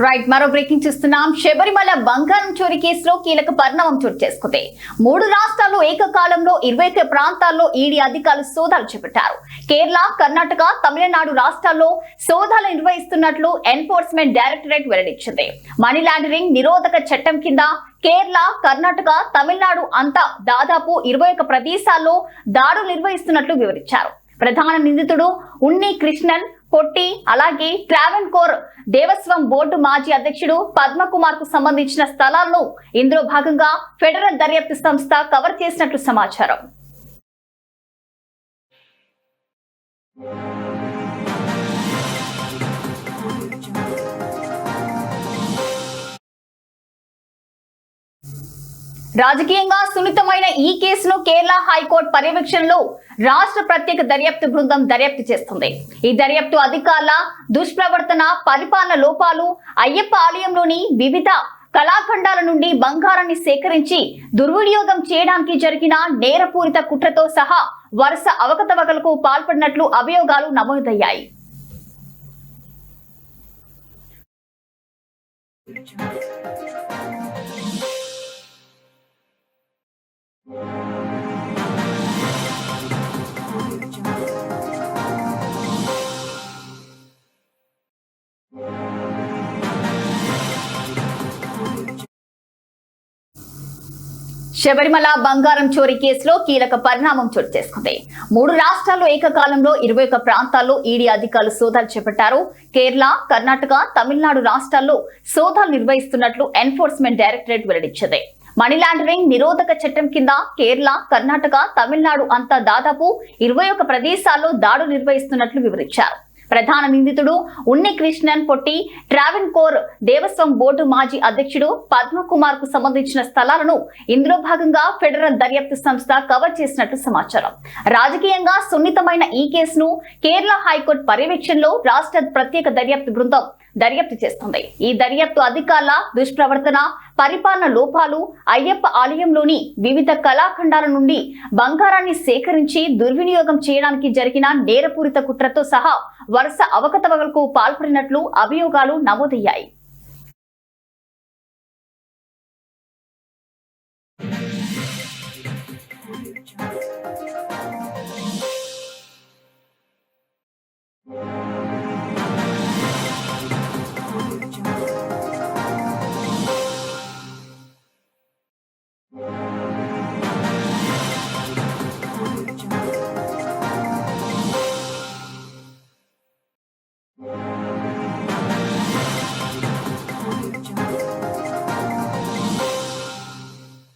Right మరో breaking చూస్తున్నాం. శబరిమల బంగారం చోరీ కేసులో కీలక పరిణామం చోటు చేసుకుంది. 3 రాష్ట్రాల్లో ఏకకాలంలో 21 ప్రాంతాల్లో ఈడీ అధికారులు సోదాలు చేపట్టారు. కేరళ, కర్ణాటక, తమిళనాడు రాష్ట్రాల్లో సోదాలు నిర్వహిస్తున్నట్లు ఎన్ఫోర్స్మెంట్ డైరెక్టరేట్ వెల్లడించింది. మనీ లాండరింగ్ నిరోధక చట్టం కింద కేరళ, కర్ణాటక, తమిళనాడు అంతా దాదాపు 21 ప్రదేశాల్లో దాడులు నిర్వహిస్తున్నట్లు వివరించారు. ప్రధాన నిందితుడు ఉన్ని కృష్ణన్ పొట్టి, అలాగే ట్రావెన్కోర్ దేవస్వం బోర్డు మాజీ అధ్యక్షుడు పద్మకుమార్ కు సంబంధించిన స్థలాలను ఇందులో భాగంగా ఫెడరల్ దర్యాప్తు సంస్థ కవర్ చేసినట్లు సమాచారం. రాజకీయంగా సున్నితమైన ఈ కేసును కేరళ హైకోర్టు పర్యవేక్షణలో రాష్ట్ర ప్రత్యేక దర్యాప్తు బృందం దర్యాప్తు చేస్తుంది. ఈ దర్యాప్తు అధికారుల దుష్ప్రవర్తన, పరిపాలన లోపాలు, అయ్యప్ప ఆలయంలోని వివిధ కళాఖండాల నుండి బంగారాన్ని సేకరించి దుర్వినియోగం చేయడానికి జరిగిన నేరపూరిత కుట్రతో సహా వరుస అవకతవకలకు పాల్పడినట్లు అభియోగాలు నమోదయ్యాయి. శబరిమల బంగారం చోరీ కేసులో కీలక పరిణామం చోటు చేసుకుంది. 3 రాష్ట్రాల్లో ఏకకాలంలో 21 ప్రాంతాల్లో ఈడీ అధికారులు సోదాలు చేపట్టారు. కేరళ, కర్ణాటక, తమిళనాడు రాష్ట్రాల్లో సోదాలు నిర్వహిస్తున్నట్లు ఎన్ఫోర్స్మెంట్ డైరెక్టరేట్ వెల్లడించింది. మనీ లాండరింగ్ నిరోధక చట్టం కింద కేరళ, కర్ణాటక, తమిళనాడు అంతా దాదాపు 21 ప్రదేశాల్లో దాడులు నిర్వహిస్తున్నట్లు వివరించారు. ప్రధాన నిందితుడు ఉన్ని కృష్ణన్ పొట్టి, ట్రావెన్కోర్ దేవస్వం బోర్డు మాజీ అధ్యక్షుడు పద్మకుమార్ కు సంబంధించిన స్థలాలను ఇందులో భాగంగా ఫెడరల్ దర్యాప్తు సంస్థ కవర్ చేసినట్లు సమాచారం. రాజకీయంగా సున్నితమైన ఈ కేసును కేరళ హైకోర్టు పర్యవేక్షణలో రాష్ట్ర ప్రత్యేక దర్యాప్తు బృందం దర్యాప్తు చేస్తుంది. ఈ దర్యాప్తు అధికారుల దుష్ప్రవర్తన, పరిపాలన లోపాలు, అయ్యప్ప ఆలయంలోని వివిధ కళాఖండాల నుండి బంగారాన్ని సేకరించి దుర్వినియోగం చేయడానికి జరిగిన నేరపూరిత కుట్రతో సహా వరుస అవకతవకలకు పాల్పడినట్లు అభియోగాలు నమోదయ్యాయి.